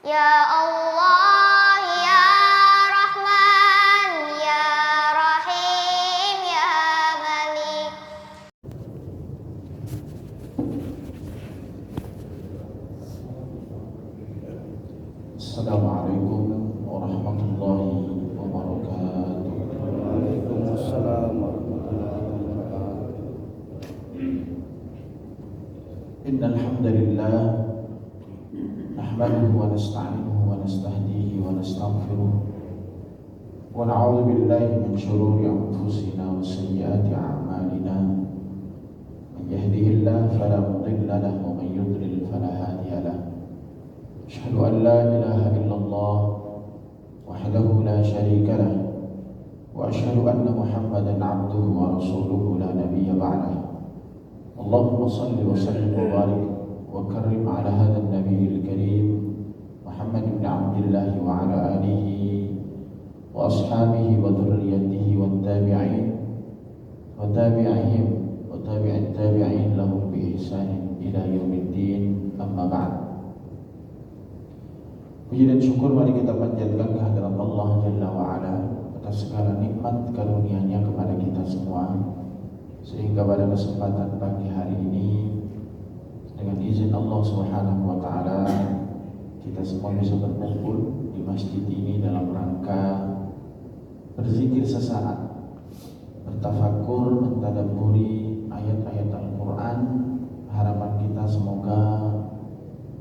Ya Allah, Ya Rahman, Ya Rahim, Ya Malik. Assalamualaikum warahmatullahi wabarakatuh. Waalaikumsalam warahmatullahi wabarakatuh. Innal hamdalillah nahmaduhu wa nasta'inuhu wa nastahdihi wa nastaghfiruh wa na'udzu billahi min shururi anfusina wa sayyiati a'malina. Man yahdihillahu fala mudilla lahu wa man yudlil fala hadiya lahu. Asyhadu an la ilaha illallah wahdahu la syarika lah wa asyhadu anna Muhammadan 'abduhu wa rasuluhu la nabiyya ba'dahu. Allahumma salli wa sallim wa barik wa karrim ala hadha an-nabiyil karim Muhammad ibn Abdullah wa ala alihi wa ashabihi wa dhurriyyatihi wa tabi'in wa tabi'ihim wa tabi'it tabi'in lahum bi ihsanin ila yaumiddin, amma ba'd. Puji dan syukur mari kita panjatkan kehadirat Allah Jalla wa'ala atas segala nikmat karunia-Nya kepada kita semua, sehingga pada kesempatan pagi hari ini dengan izin Allah Subhanahu wa taala kita semua bisa berkumpul di masjid ini dalam rangka berzikir sesaat, bertafakur, mentadabburi ayat-ayat Al-Qur'an. Harapan kita semoga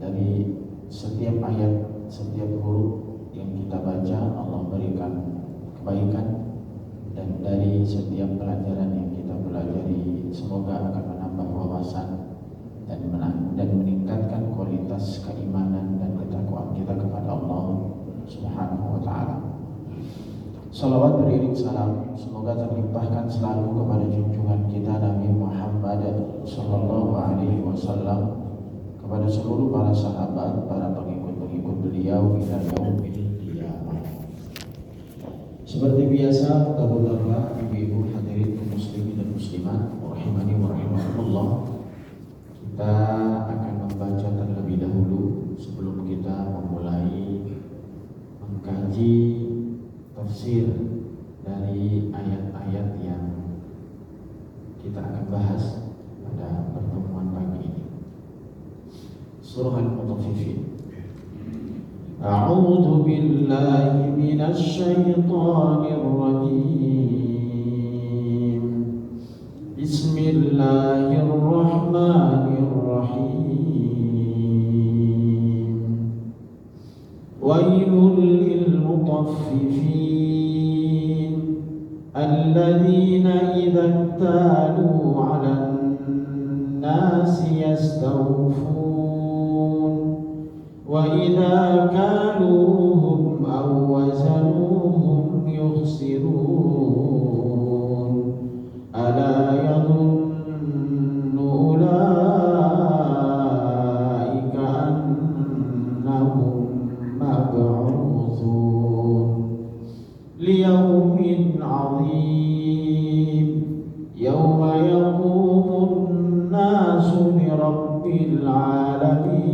dari setiap ayat, setiap huruf yang kita baca Allah berikan kebaikan, dan dari setiap pelajaran yang kita pelajari semoga akan menambah wawasan dan meningkatkan kualitas keimanan dan ketakwaan kita kepada Allah Subhanahu wa taala. Salawat beriring salam semoga terlimpahkan selalu kepada junjungan kita Nabi Muhammad sallallahu alaihi wasallam, kepada seluruh para sahabat, para pengikut-pengikut beliau hingga yaumil qiyamah. Seperti biasa, Bapak-bapak, Ibu-ibu, hadirin kaum muslimin dan muslimat rahimani wa rahimakumullah, kita akan membaca terlebih dahulu sebelum kita memulai mengkaji tafsir dari ayat-ayat yang kita akan bahas pada pertemuan pagi ini. Surah Al-Mutaffifin. A'udzu billahi minasy syaithanir rajim. Bismillahirrahmanirrahim. Wailul lil mutaffifin alladzina idza iktalu 'alan nasi yastawfun wa idza kaluhum aw wazanuhum yukhsirun ala yadhunnu ulaika annahum mab'utsun liyawmin 'adzim yawma yaqumun nasu li rabbil 'alamin.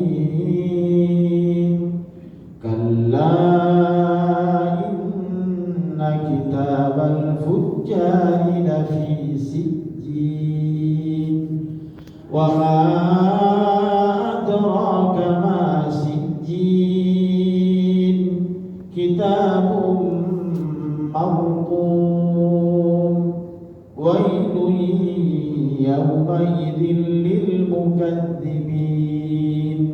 Kalla inna kitabal fujjari lafi sijjin wa ma adraka ma sijjin kitabun marqum wailun yawmaidin lil mukadzibin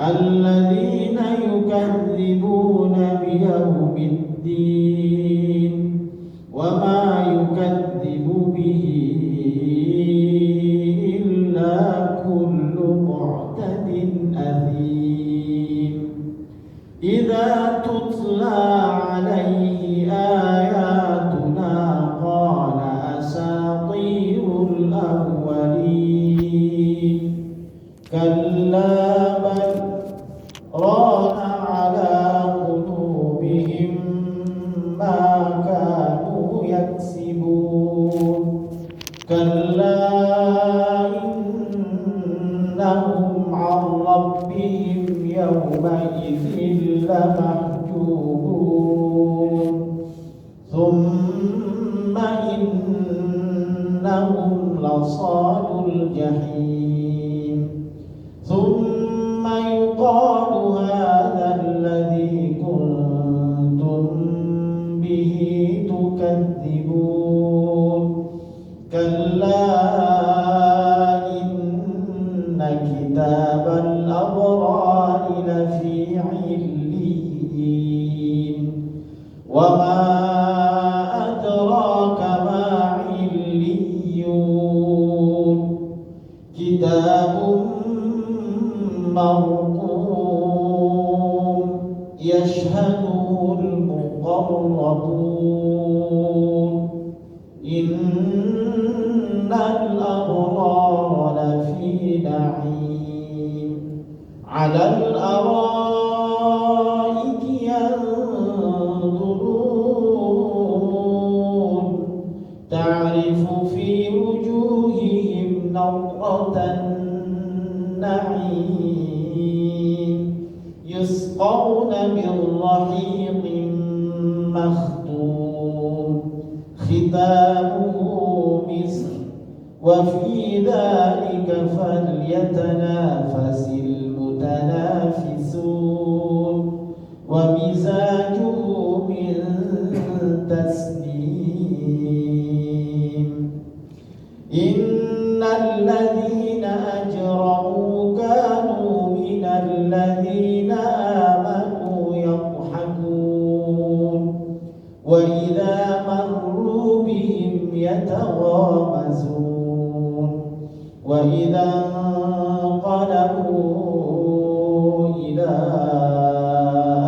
alladzina yukadzibuna biyaumiddin wa ma yukadzibu bihi illa kullu mu'tadin athim. Idza tutla 'alaihi ayatuna qala asatirul awwalin. Kalla bal rana 'ala qulubihim ma kanu yaksibun. Kalla innahum 'an rabbihim yawma يومئذ لمحجوبون ثم إنهم لصالوا الجحيم ثم يقال هذا الذي كنتم به تكذبون كلا إن كتاب الأبرار لفي عليين وما أدراك ما عليون كتاب مرقوم يشهده المقربون إن الأبرار لفي نعيم على الأرائك ينظرون تعرف في وجوههم نضرة النعيم يسقون من رحيق مختوم ختامه مسك وفي ذلك فليتنافس المتنافسون ومزاجه من تسنيم إن الذين أجرموا كانوا من الذين آمنوا يضحكون وإذا مروا بهم يتغامزون وإذا انقلبوا إلى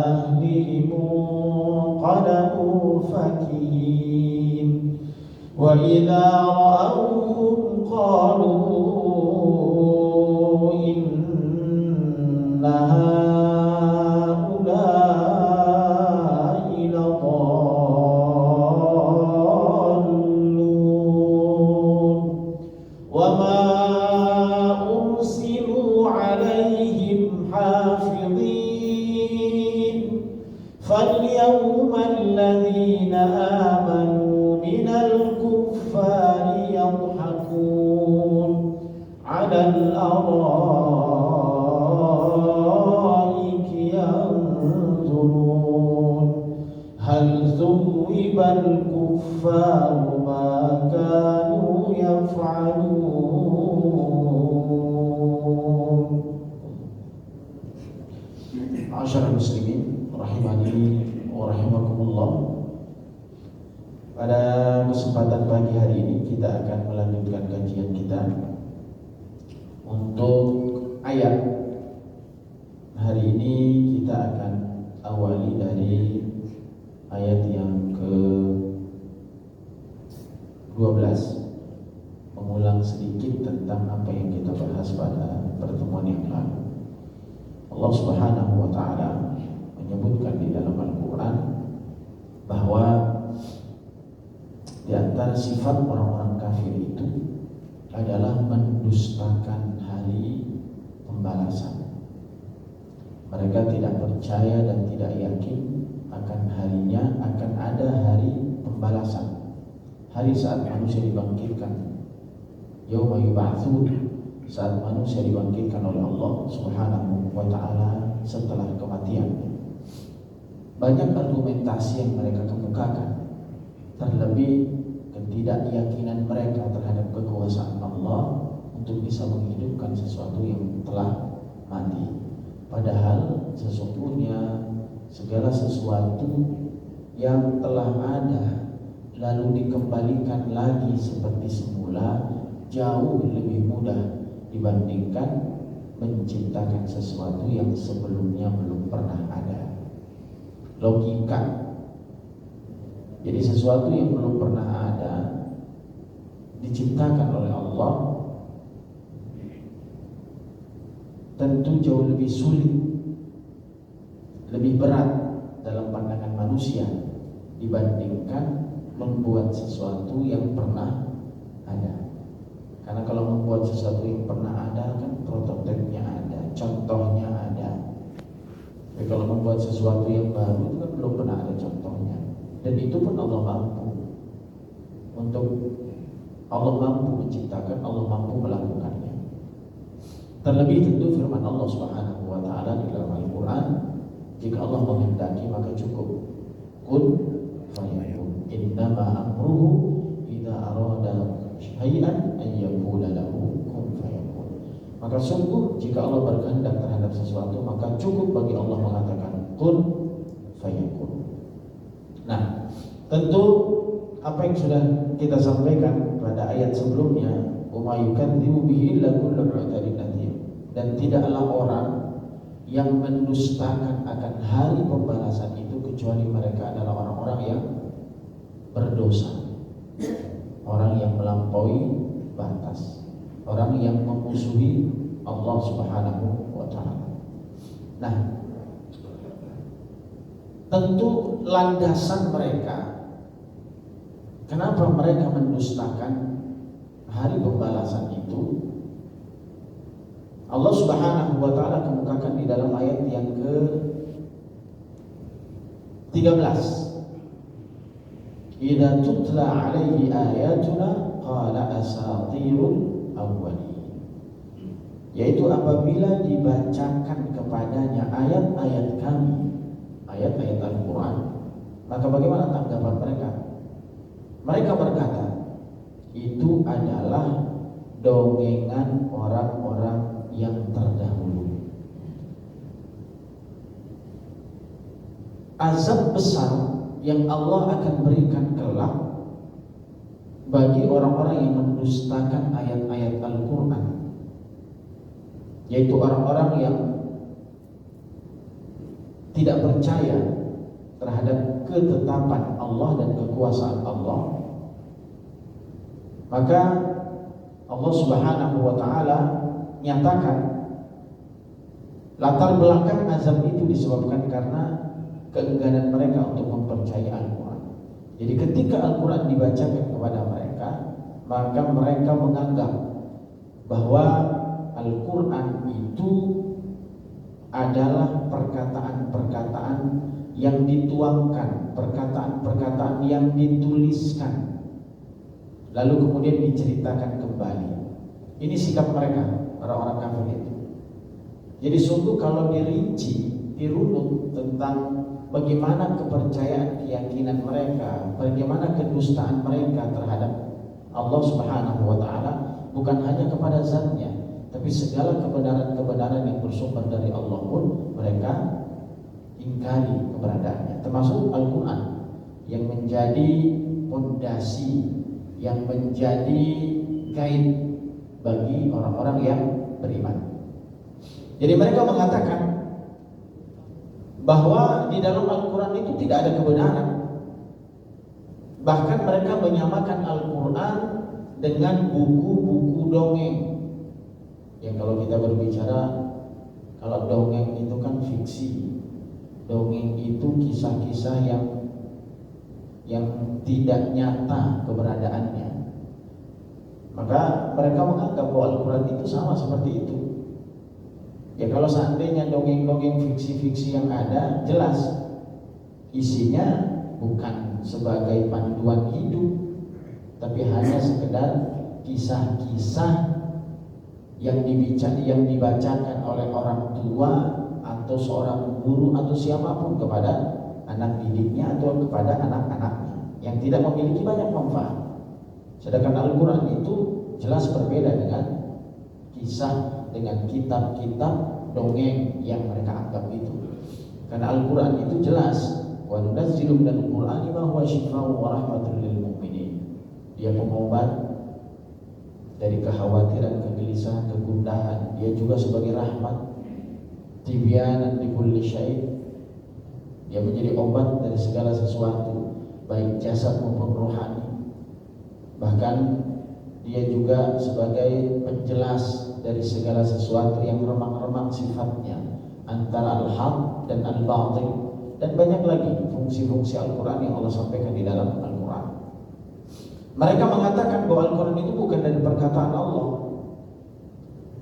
أهلهم انقلبوا فكهين وإذا رأوهم قالوا إن هؤلاء لضالون وما أرسلوا عليهم حافظين فاليوم الذين آمنوا من الكفار يضحكون على الأرائك ينظرون هل ثوب الكفار ما كانوا يفعلون. Ma'asyiral muslimin rahimani wa rahimakumullah. Pada kesempatan pagi hari ini kita akan melanjutkan kajian kita untuk ayat. Hari ini kita akan awali dari ayat yang ke-12, mengulang sedikit tentang apa yang kita bahas pada pertemuan yang lalu. Allah Subhanahu wa taala menyebutkan di dalam Al-Qur'an bahwa di antara sifat orang-orang kafir itu adalah mendustakan hari pembalasan. Mereka tidak percaya dan tidak yakin akan harinya, akan ada hari pembalasan. Hari saat manusia dibangkitkan, yauma yub'atsun, saat manusia dibangkitkan oleh Allah Subhanahu wa taala setelah kematian. Banyak argumentasi yang mereka kemukakan, terlebih ketidakyakinan mereka terhadap kekuasaan Allah untuk bisa menghidupkan sesuatu yang telah mati. Padahal sesungguhnya segala sesuatu yang telah ada lalu dikembalikan lagi seperti semula jauh lebih mudah dibandingkan menciptakan sesuatu yang sebelumnya belum pernah ada. Logika. Jadi sesuatu yang belum pernah ada diciptakan oleh Allah tentu jauh lebih sulit, lebih berat dalam pandangan manusia dibandingkan membuat sesuatu yang pernah ada. Karena kalau membuat sesuatu yang pernah ada kan prototipnya ada, contohnya ada. Tapi kalau membuat sesuatu yang baru itu kan belum pernah ada contohnya. Dan itu pun Allah mampu. Allah mampu menciptakan, Allah mampu melakukannya. Terlebih tentu firman Allah Subhanahu wa taala di dalam Al-Qur'an, jika Allah menghendaki maka cukup. Kun fayakun. Innama amruhu idza arada syai'an an yaqula lahu kun fayakun. Maka sungguh jika Allah berkehendak terhadap sesuatu maka cukup bagi Allah mengatakan kun fayakun. Nah, tentu apa yang sudah kita sampaikan pada ayat sebelumnya, wa yukadzibu bihi illa kullu mu'tadin athim, dan tidaklah orang yang mendustakan akan hari pembalasan itu kecuali mereka adalah orang-orang yang berdosa, orang yang melampaui batas, orang yang memusuhi Allah Subhanahu wa taala. Nah, tentu landasan mereka, kenapa mereka mendustakan hari pembalasan itu, Allah Subhanahu wa taala kemukakan di dalam ayat yang ke-13. Idza tutla 'alaihi ayatuna qala asatirul awwalin. Yaitu apabila dibacakan kepadanya ayat-ayat kami, ayat-ayat Al-Qur'an, maka bagaimana tanggapan mereka? Mereka berkata, itu adalah dongengan orang-orang yang terdahulu. Azab besar yang Allah akan berikan kelak bagi orang-orang yang mendustakan ayat-ayat Al-Quran, yaitu orang-orang yang tidak percaya terhadap ketetapan Allah dan kekuasaan Allah. Maka Allah Subhanahu wa taala nyatakan latar belakang azab itu disebabkan karena keengganan mereka untuk mempercayai Al-Quran. Jadi ketika Al-Quran dibacakan kepada mereka, maka mereka menganggap bahwa Al-Quran itu adalah perkataan-perkataan yang dituangkan, perkataan-perkataan yang dituliskan, lalu kemudian diceritakan kembali. Ini sikap mereka, orang-orang kafir itu. Jadi sungguh kalau dirinci, dirunut tentang bagaimana kepercayaan, keyakinan mereka, bagaimana kedustaan mereka terhadap Allah Subhanahu wa taala, bukan hanya kepada zatnya, tapi segala kebenaran-kebenaran yang bersumber dari Allah pun mereka ingkari keberadaannya, termasuk Al-Quran yang menjadi pondasi, yang menjadi guide bagi orang-orang yang beriman. Jadi mereka mengatakan bahwa di dalam Al-Quran itu tidak ada kebenaran. Bahkan mereka menyamakan Al-Quran dengan buku-buku dongeng. Yang kalau kita berbicara, kalau dongeng itu kan fiksi, dongeng itu kisah-kisah yang tidak nyata keberadaannya. Maka mereka menganggap bahwa Al-Quran itu sama seperti itu. Ya kalau seandainya dongeng-dongeng fiksi-fiksi yang ada, jelas isinya bukan sebagai panduan hidup, tapi hanya sekedar kisah-kisah yang dibacakan oleh orang tua atau seorang guru atau siapapun kepada anak didiknya atau kepada anak-anaknya yang tidak memiliki banyak manfaat. Sedangkan Al-Quran itu jelas berbeda dengan kisah, dengan kitab-kitab dongeng yang mereka anggap itu. Karena Al-Quran itu jelas, wa nunazzilu minal Qur'ani ma huwa syifaa'un wa rahmatun lil mu'minin. Dia pengobat dari kekhawatiran, kegelisahan, kegundahan. Dia juga sebagai rahmat, tibyanan li kulli syai'. Dia menjadi obat dari segala sesuatu, baik jasad maupun rohani. Bahkan dia juga sebagai penjelas dari segala sesuatu yang remang-remang sifatnya, antara al-haq dan al-batil, dan banyak lagi fungsi-fungsi Al-Quran yang Allah sampaikan di dalam Al-Quran. Mereka mengatakan bahwa Al-Quran itu bukan dari perkataan Allah.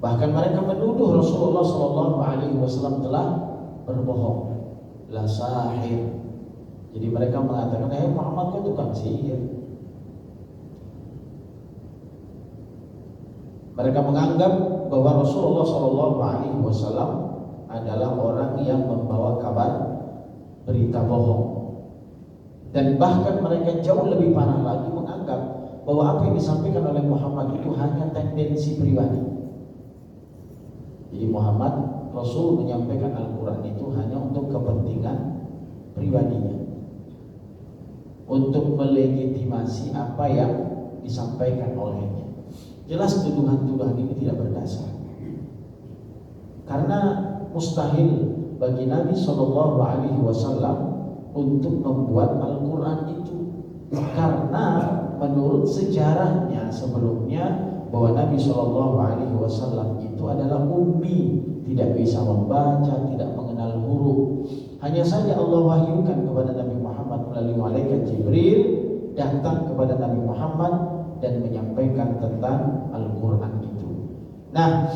Bahkan mereka menuduh Rasulullah SAW telah berbohong, la sahir. Jadi mereka mengatakan, Muhammad itu tukang sihir. Mereka menganggap bahwa Rasulullah SAW adalah orang yang membawa kabar berita bohong. Dan bahkan mereka jauh lebih parah lagi menganggap bahwa apa yang disampaikan oleh Muhammad itu hanya tendensi pribadi. Jadi Muhammad, Rasul menyampaikan Al-Quran itu hanya untuk kepentingan pribadinya, untuk melegitimasi apa yang disampaikan olehnya. Jelas tuduhan-tuduhan ini tidak berdasar. Karena mustahil bagi Nabi SAW untuk membuat Al-Quran itu, karena menurut sejarahnya sebelumnya bahwa Nabi SAW itu adalah ummi, tidak bisa membaca, tidak mengenal huruf. Hanya saja Allah wahyukan kepada Nabi Muhammad melalui malaikat Jibril datang kepada Nabi Muhammad dan menyampaikan tentang Al-Quran itu. Nah,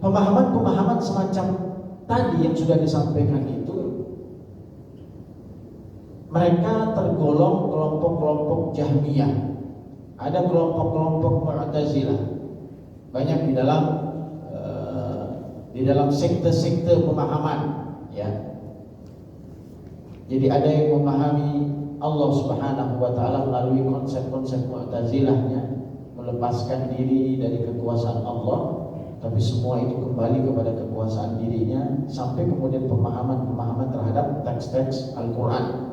pemahaman-pemahaman semacam tadi yang sudah disampaikan itu, mereka tergolong kelompok-kelompok Jahmiyah, ada kelompok-kelompok Mu'tazilah, banyak di dalam sekte-sekte pemahaman, ya. Jadi ada yang memahami Allah Subhanahu wa taala melalui konsep-konsep Mu'tazilahnya, melepaskan diri dari kekuasaan Allah, tapi semua itu kembali kepada kekuasaan dirinya, sampai kemudian pemahaman-pemahaman terhadap teks-teks Al-Quran.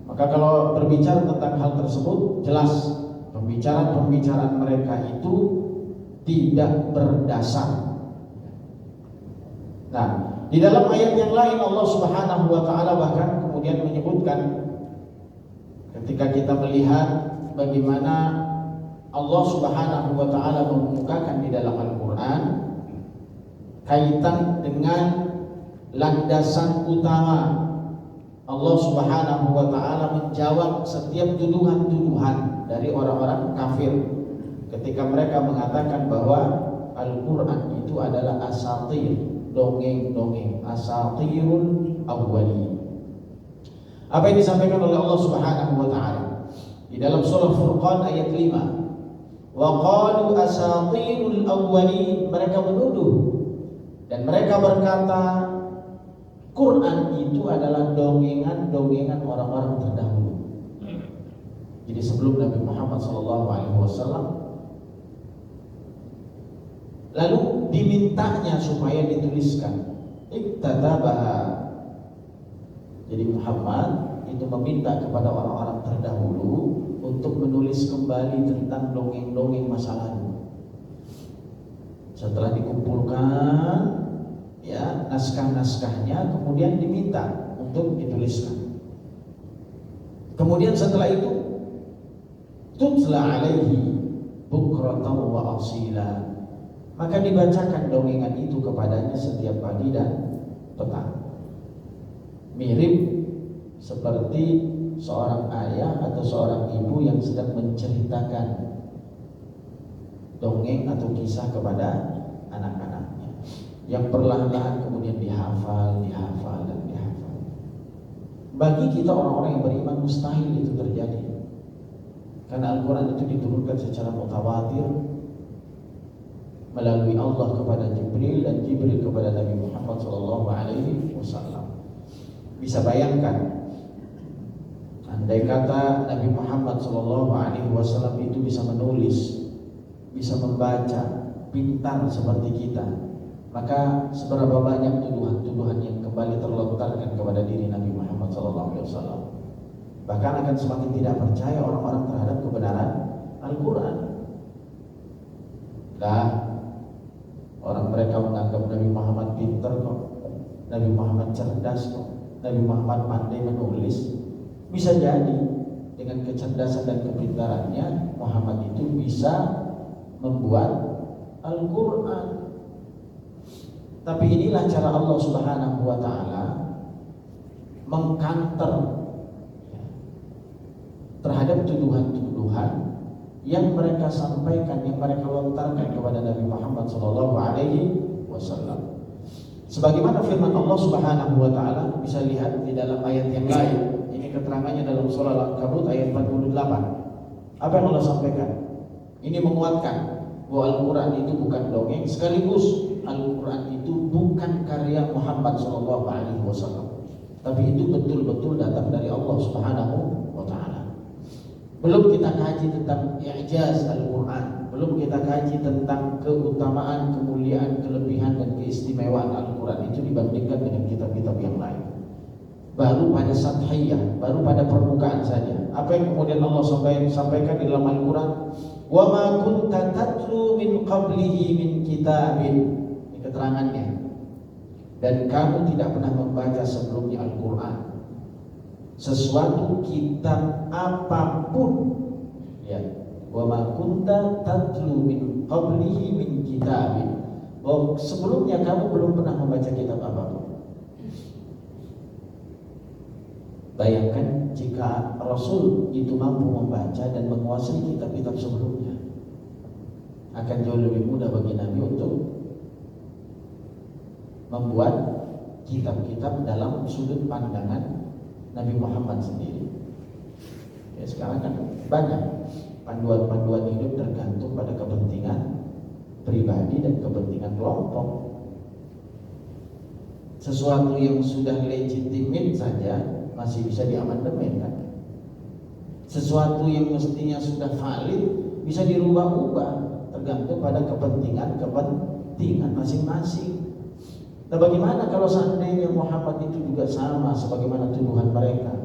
Maka kalau berbicara tentang hal tersebut, jelas pembicaraan mereka itu tidak berdasar. Nah, di dalam ayat yang lain Allah Subhanahu wa taala bahkan kemudian menyebutkan, ketika kita melihat bagaimana Allah Subhanahu wa taala mengemukakan di dalam Al-Qur'an kaitan dengan landasan utama Allah Subhanahu wa taala menjawab setiap tuduhan-tuduhan dari orang-orang kafir ketika mereka mengatakan bahwa Al-Qur'an itu adalah asatir, dongeng-dongeng, asatirul awwalin. Apa yang disampaikan oleh Allah Subhanahu wa taala di dalam surah Furqan ayat 5, wa qalu asatirul awwalin, mereka menuduh dan mereka berkata Quran itu adalah dongengan-dongengan orang-orang terdahulu. Jadi sebelum Nabi Muhammad SAW, lalu dimintanya supaya dituliskan iktatabaha. Jadi Muhammad itu meminta kepada orang-orang terdahulu untuk menulis kembali tentang dongeng-dongeng masa lalu. Setelah dikumpulkan ya naskah-naskahnya, kemudian diminta untuk dituliskan. Kemudian setelah itu tutla alaihi bukratan wa asila, maka dibacakan dongengan itu kepadanya setiap pagi dan petang. Mirip seperti seorang ayah atau seorang ibu yang sedang menceritakan dongeng atau kisah kepada anak-anaknya, yang perlahan-lahan kemudian dihafal. Bagi kita orang-orang yang beriman mustahil itu terjadi, karena Al-Quran itu diturunkan secara mutawatir melalui Allah kepada Jibril dan Jibril kepada Nabi Muhammad SAW. Bisa bayangkan, andai kata Nabi Muhammad SAW itu bisa menulis, bisa membaca, pintar seperti kita, maka seberapa banyak tuduhan-tuduhan yang kembali terlontarkan kepada diri Nabi Muhammad SAW. Bahkan akan semakin tidak percaya orang-orang terhadap kebenaran Al-Quran. Orang mereka menganggap Nabi Muhammad pintar kok, Nabi Muhammad cerdas kok, Nabi Muhammad pandai menulis. Bisa jadi dengan kecerdasan dan kepintarannya Muhammad itu bisa membuat Al-Quran. Tapi inilah cara Allah Subhanahu wa taala mengkanter terhadap tuduhan-tuduhan yang mereka sampaikan, yang mereka lontarkan kepada Nabi Muhammad SAW. Sebagaimana firman Allah Subhanahu wa taala, bisa lihat di dalam ayat yang lain. Ini keterangannya dalam surah Al-Ankabut ayat 48. Apa yang Allah sampaikan? Ini menguatkan bahwa Al-Qur'an itu bukan dongeng, sekaligus Al-Qur'an itu bukan karya Muhammad SAW, tapi itu betul-betul datang dari Allah Subhanahu wa taala. Belum kita kaji tentang i'jaz Al-Qur'an, belum kita kaji tentang keutamaan, kemuliaan, kelebihan dan keistimewaan Al-Qur'an itu dibandingkan dengan kitab-kitab yang lain. Baru pada sathiyah, baru pada permukaan saja. Apa yang kemudian Allah sampaikan di dalam Al-Qur'an? Wa ma kunta tatlu min qablihi min kitabin. Ini keterangannya. Dan kamu tidak pernah membaca sebelumnya Al-Qur'an sesuatu kitab apapun, ya. Wa ma kunta tatlu min qablihi min kitabin. Oh, sebelumnya kamu belum pernah membaca kitab apapun. Bayangkan jika Rasul itu mampu membaca dan menguasai kitab-kitab sebelumnya, akan jauh lebih mudah bagi Nabi untuk membuat kitab-kitab dalam sudut pandangan Nabi Muhammad sendiri. Ya, sekarang kan banyak panduan-panduan hidup tergantung pada kepentingan pribadi dan kepentingan kelompok. Sesuatu yang sudah legitimate saja masih bisa diamandemen kan. Sesuatu yang mestinya sudah valid bisa dirubah-ubah tergantung pada kepentingan masing-masing. Nah, bagaimana kalau seandainya Muhammad itu juga sama sebagaimana tuduhan mereka?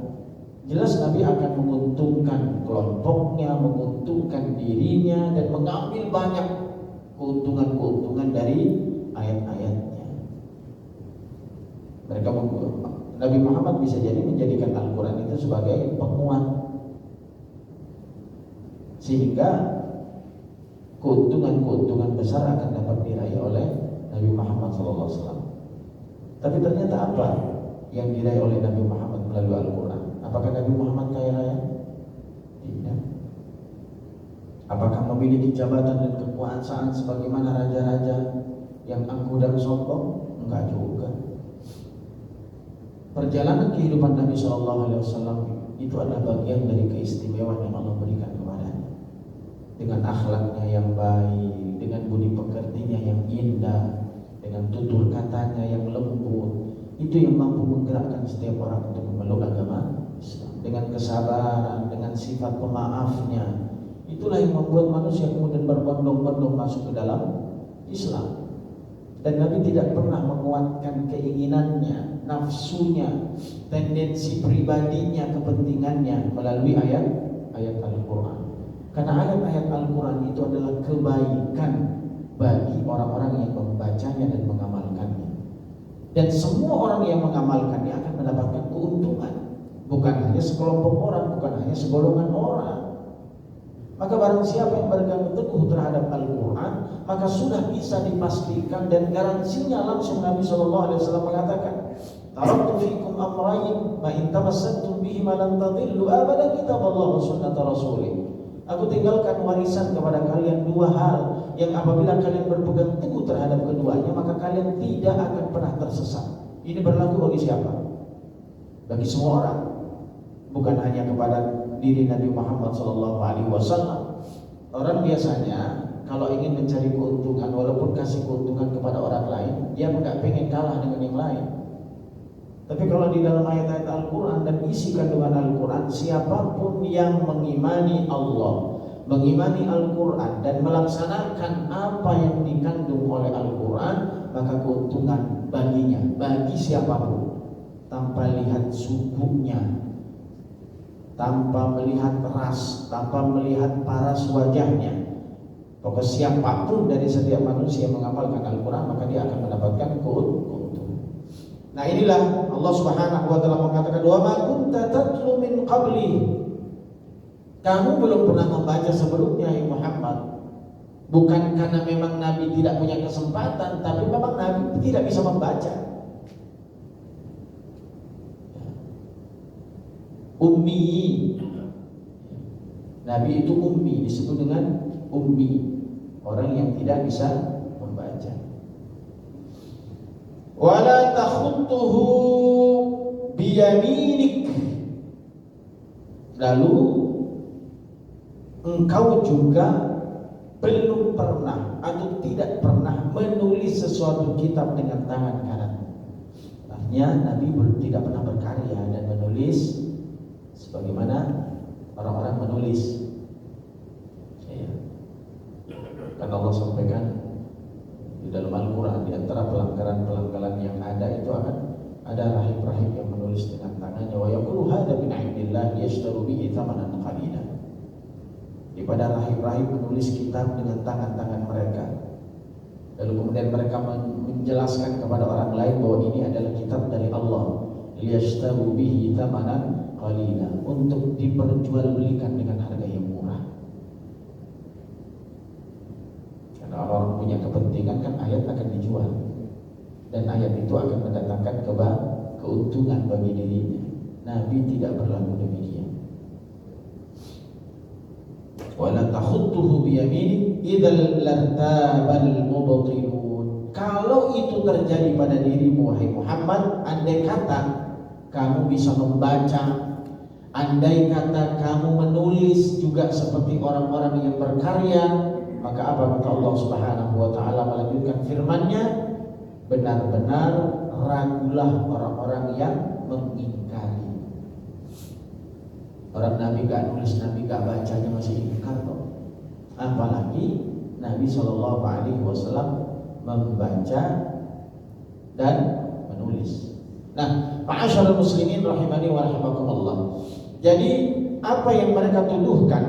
Jelas Nabi akan menguntungkan kelompoknya, menguntungkan dirinya, dan mengambil banyak keuntungan-keuntungan dari ayat-ayatnya. Nabi Muhammad bisa jadi menjadikan Al-Quran itu sebagai penguat, sehingga keuntungan-keuntungan besar akan dapat diraih oleh Nabi Muhammad SAW. Tapi ternyata apa yang diraih oleh Nabi Muhammad melalui Al-Quran? Apakah Nabi Muhammad kaya raya? Tidak. Apakah memiliki jabatan dan kekuasaan sebagaimana raja-raja yang angkuh dan sombong? Enggak juga. Perjalanan kehidupan Nabi SAW itu adalah bagian dari keistimewaan yang Allah berikan kepadanya. Dengan akhlaknya yang baik, dengan budi pekertinya yang indah, dengan tutur katanya yang lembut, itu yang mampu menggerakkan setiap orang untuk memeluk agama Islam. Dengan kesabaran, dengan sifat pemaafnya, itulah yang membuat manusia kemudian berbondong-bondong masuk ke dalam Islam. Dan Nabi tidak pernah menguatkan keinginannya, nafsunya, tendensi pribadinya, kepentingannya melalui ayat-ayat Al-Quran. Karena ayat-ayat Al-Quran itu adalah kebaikan bagi orang-orang yang membacanya dan mengamalkannya. Dan semua orang yang mengamalkannya akan mendapatkan keuntungan. Bukan hanya sekelompok orang, bukan hanya segolongan orang. Maka barang siapa yang berpegang teguh terhadap Al-Quran, maka sudah bisa dipastikan dan garansinya langsung Nabi SAW mengatakan, taraktu fikum amrayn ma in tamassaktum bihima lan tadillu abada kitaballah wa sunnata rasulih. Aku tinggalkan warisan kepada kalian dua hal yang apabila kalian berpegang teguh terhadap keduanya, maka kalian tidak akan pernah tersesat. Ini berlaku bagi siapa? Bagi semua orang, bukan hanya kepada diri Nabi Muhammad SAW. Orang biasanya kalau ingin mencari keuntungan, walaupun kasih keuntungan kepada orang lain, dia nggak pengen kalah dengan yang lain. Tapi kalau di dalam ayat-ayat Al-Quran dan isi kandungan Al-Quran, siapapun yang mengimani Allah, mengimani Al-Quran dan melaksanakan apa yang dikandung oleh Al-Quran, maka keuntungan baginya, bagi siapapun, tanpa lihat sukunya, tanpa melihat ras, tanpa melihat paras wajahnya. Pokoknya siapapun dari setiap manusia yang mengamalkan Al-Quran, maka dia akan mendapatkan keuntungan. Nah, inilah Allah Subhanahu wa taala mengatakan, "Wa ma kunta tatlu min qabli." Kamu belum pernah membaca sebelumnya, ya Muhammad. Bukan karena memang Nabi tidak punya kesempatan, tapi memang Nabi tidak bisa membaca. Ummi. Nabi itu ummi, disebut dengan ummi, orang yang tidak bisa membaca. Wala takhutuhu biyaminik. Lalu engkau juga belum pernah atau tidak pernah menulis sesuatu kitab dengan tangan kanan. Artinya Nabi tidak pernah berkarya dan menulis sebagaimana orang-orang menulis. Karena Allah sampaikan di dalam Al-Quran, di antara pelanggaran-pelanggaran yang ada itu akan ada rahib-rahib yang menulis dengan tangannya. Wa yaqulu hadza min 'indillah yashtaru bihi thamanan qalila. Daripada rahib-rahib menulis kitab dengan tangan-tangan mereka, lalu kemudian mereka menjelaskan kepada orang lain bahwa ini adalah kitab dari Allah, yashtaru bihi thamanan qalila, untuk diperjualbelikan dengan harga yang murah. Orang punya kepentingan kan ayat akan dijual, dan ayat itu akan mendatangkan keuntungan bagi dirinya. Nabi tidak berlaku demikian. Wala takhutuhu biyaminik idzal lartabal mubtilun. Kalau itu terjadi pada dirimu wahai Muhammad, andai kata kamu bisa membaca, andai kata kamu menulis juga seperti orang-orang yang berkarya, maka apa kata Allah Subhanahu wa taala melanjutkan firman-Nya, benar-benar ragulah orang-orang yang mengingkari. Orang Nabi gak nulis, Nabi gak bacanya masih ingkar kok. Apalagi Nabi sallallahu alaihi wasallam membaca dan menulis. Nah, ma'asyiral muslimin rahimani wa rahimakumullah. Jadi apa yang mereka tuduhkan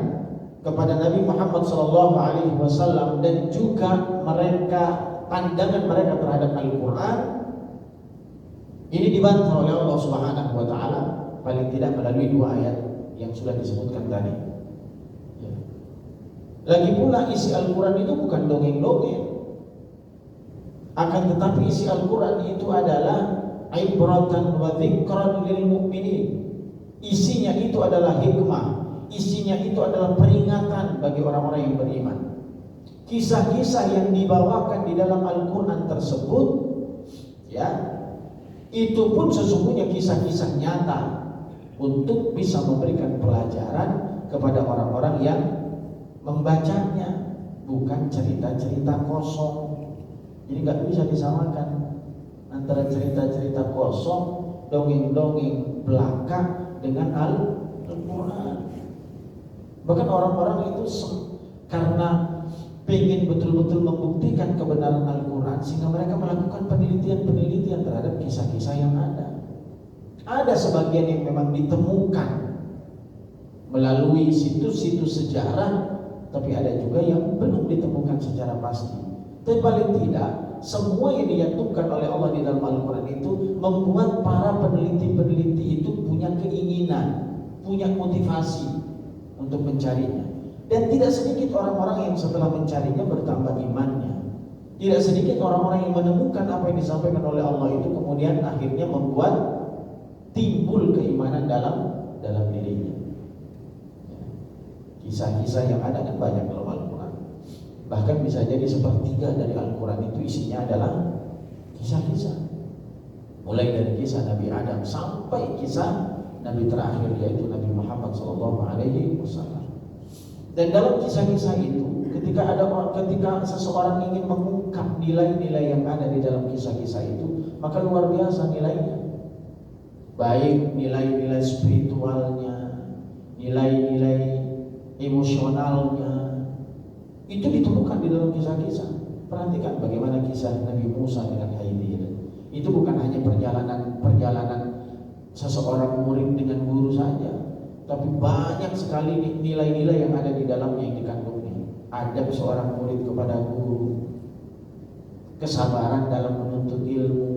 kepada Nabi Muhammad SAW dan juga pandangan mereka terhadap Al-Quran ini dibantah oleh Allah Subhanahu wa taala, paling tidak melalui 2 ayat yang sudah disebutkan tadi. Lagi pula isi Al-Quran itu bukan dongeng-dongeng, akan tetapi isi Al-Quran itu adalah ibratan wa dzikran lil mu'minin. Isinya itu adalah hikmah, isinya itu adalah peringatan bagi orang-orang yang beriman. Kisah-kisah yang dibawakan di dalam Al-Quran tersebut, ya, itu pun sesungguhnya kisah-kisah nyata untuk bisa memberikan pelajaran kepada orang-orang yang membacanya, bukan cerita-cerita kosong. Jadi nggak bisa disamakan antara cerita-cerita kosong, dongeng-dongeng belaka dengan Al-Quran. Bahkan orang-orang itu karena ingin betul-betul membuktikan kebenaran Al-Quran, sehingga mereka melakukan penelitian-penelitian terhadap kisah-kisah yang ada. Ada sebagian yang memang ditemukan melalui situs-situs sejarah, tapi ada juga yang belum ditemukan secara pasti. Tapi paling tidak, semua yang diyantumkan oleh Allah di dalam Al-Quran itu membuat para peneliti-peneliti itu punya keinginan, punya motivasi untuk mencarinya. Dan tidak sedikit orang-orang yang setelah mencarinya bertambah imannya. Tidak sedikit orang-orang yang menemukan apa yang disampaikan oleh Allah itu kemudian akhirnya membuat timbul keimanan dalam dirinya. Kisah-kisah yang ada kan banyak dalam Al-Quran. Bahkan bisa jadi 1/3 dari Al-Quran itu isinya adalah kisah-kisah. Mulai dari kisah Nabi Adam sampai kisah Nabi terakhir, yaitu Nabi Muhammad SAW. Dan dalam kisah-kisah itu, ketika seseorang ingin mengungkap nilai-nilai yang ada di dalam kisah-kisah itu, maka luar biasa nilainya. Baik nilai-nilai spiritualnya, nilai-nilai emosionalnya, itu ditemukan di dalam kisah-kisah. Perhatikan bagaimana kisah Nabi Musa dengan Khidir. Itu bukan hanya perjalanan seseorang murid dengan guru saja, tapi banyak sekali nilai-nilai yang ada di dalamnya yang dikandungnya. Adab seorang murid kepada guru, kesabaran dalam menuntut ilmu.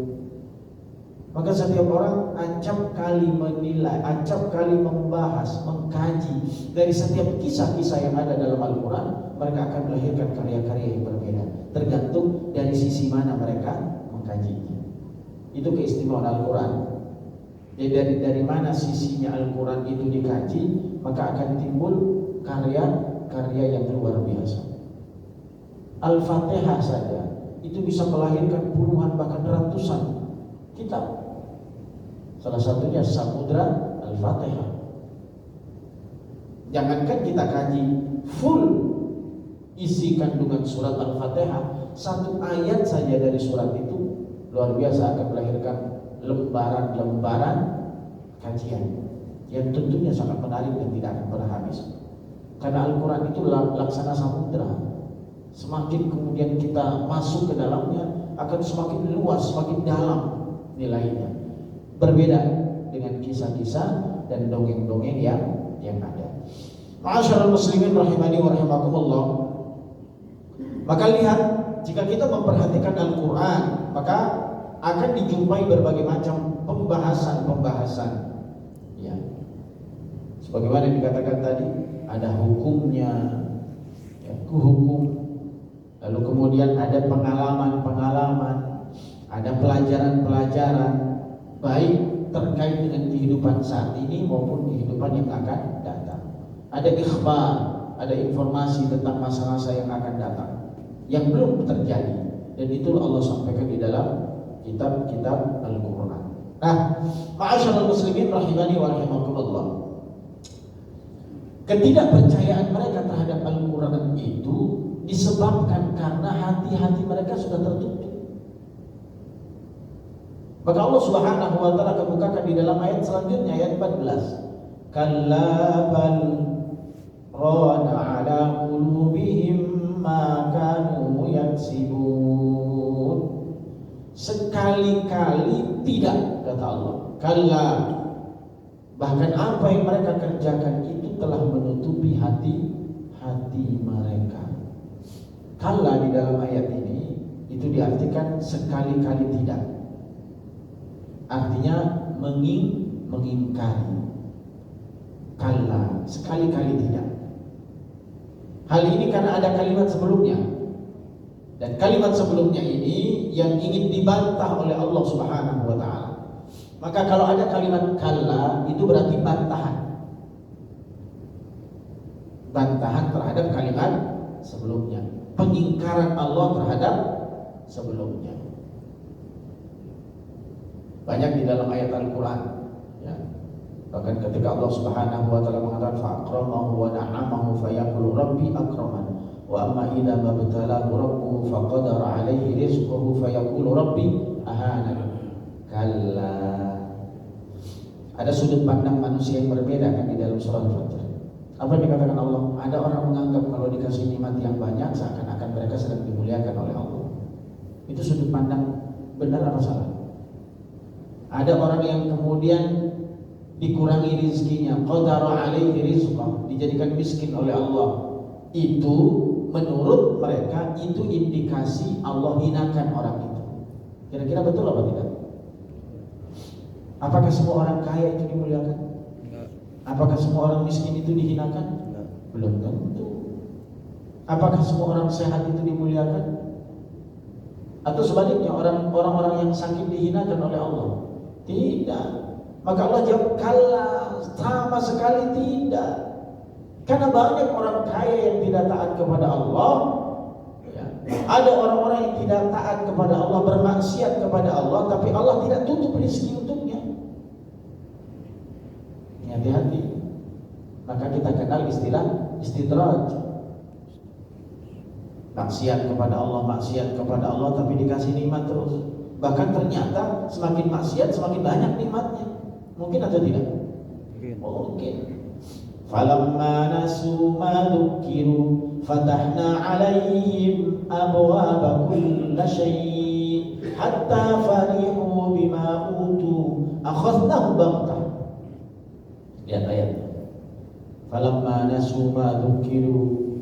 Maka setiap orang acap kali menilai, acap kali membahas, mengkaji dari setiap kisah-kisah yang ada dalam Al-Quran. Mereka akan melahirkan karya-karya yang berbeda, tergantung dari sisi mana mereka mengkajinya. Itu keistimewaan Al-Quran. Jadi dari mana sisinya Al-Quran itu dikaji, maka akan timbul karya-karya yang luar biasa. Al-Fatihah saja itu bisa melahirkan puluhan bahkan ratusan kitab. Salah satunya Samudra Al-Fatihah. Jangankan kita kaji full isi kandungan surat Al-Fatihah, satu ayat saja dari surat itu luar biasa akan melahirkan lembaran-lembaran kajian yang tentunya sangat menarik dan tidak akan pernah habis. Karena Al-Quran itu laksana samudra. Semakin kemudian kita masuk ke dalamnya, akan semakin luas, semakin dalam nilainya. Berbeda dengan kisah-kisah dan dongeng-dongeng yang ada. Ma'asyiral muslimin rahimani wa rahimakumullah. Maka lihat, jika kita memperhatikan Al-Quran, maka akan dijumpai berbagai macam pembahasan-pembahasan. Ya. Sebagaimana dikatakan tadi, ada hukumnya, ya, hukum. Lalu kemudian ada pengalaman-pengalaman, ada pelajaran-pelajaran, baik terkait dengan kehidupan saat ini maupun kehidupan yang akan datang. Ada ikhbar, ada informasi tentang masa-masa yang akan datang, yang belum terjadi, dan itu Allah sampaikan di dalam kitab-kitab Al-Quran. Nah, ma'asyiral muslimin rahimani wa rahimakumullah, ketidakpercayaan mereka terhadap Al-Quran itu disebabkan karena hati-hati mereka sudah tertutup. Maka Allah Subhanahu wa taala kemukakan di dalam ayat selanjutnya, ayat 14. Kalla bal rana ala qulubihim ma kanu yaksibun. Sekali-kali tidak, kata Allah. Kalla, bahkan apa yang mereka kerjakan itu telah menutupi hati mereka. Kalla di dalam ayat ini itu diartikan sekali-kali tidak. Artinya mengingkari. Kalla, sekali-kali tidak. Hal ini karena ada kalimat sebelumnya. Dan kalimat sebelumnya ini yang ingin dibantah oleh Allah Subhanahu wa taala. Maka kalau ada kalimat kalla, itu berarti bantahan. Bantahan terhadap kalimat sebelumnya. Pengingkaran Allah terhadap sebelumnya. Banyak di dalam ayat Al-Quran, ya. Bahkan ketika Allah Subhanahu wa taala mengatakan fa'akramahu wa na'amahu fayaqulu rabbi akraman wa amma idza mabtalahu rabbuhu faqadara alaihi rizquhu fayaqulu rabbi ahana. Kalla. Ada sudut pandang manusia yang berbeda kan di dalam surah Al-Fatir. Apa yang dikatakan Allah? Ada orang menganggap kalau dikasih nikmat yang banyak seakan-akan mereka sedang dimuliakan oleh Allah. Itu sudut pandang benar atau salah? Ada orang yang kemudian dikurangi rizkinya, qadara alaihi rizqah, dijadikan miskin oleh Allah. Itu menurut mereka itu indikasi Allah hinakan orang itu. Kira-kira betul apa tidak? Apakah semua orang kaya itu dimuliakan? Apakah semua orang miskin itu dihinakan? Belum tentu. Apakah semua orang sehat itu dimuliakan? Atau sebaliknya orang-orang yang sakit dihinakan oleh Allah? Tidak. Maka Allah jawab kalla, sama sekali tidak. Karena banyak orang kaya yang tidak taat kepada Allah, ya. Ada orang-orang yang tidak taat kepada Allah, bermaksiat kepada Allah, tapi Allah tidak tutup rezeki untuknya. Hati-hati. Maka kita kenal istilah istidraj. Maksiat kepada Allah, tapi dikasih nikmat terus. Bahkan ternyata semakin maksiat semakin banyak nikmatnya. Mungkin atau tidak? Mungkin. Falamma nasu ma dzukiru fatahna 'alaihim abwaaba kulli syai' hatta farihu bima utu akhadnahum baghtah. Lihat ayatnya. Falamma nasu ma dzukiru,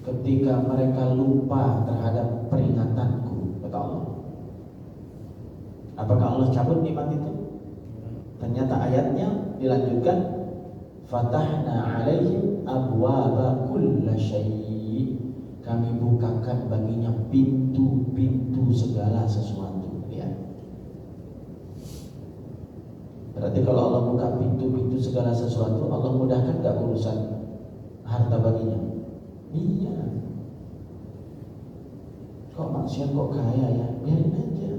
ketika mereka lupa terhadap peringatanku, kata Allah. Apakah Allah cabut nikmat itu? Ternyata ayatnya dilanjutkan, fatahna alaihim abwaaba kulli syai', kami bukakan baginya pintu-pintu segala sesuatu. Lihat. Berarti kalau Allah buka pintu-pintu segala sesuatu, Allah mudahkan gak urusan harta baginya? Iya. Kok maksiat kok kaya ya? Biarin aja.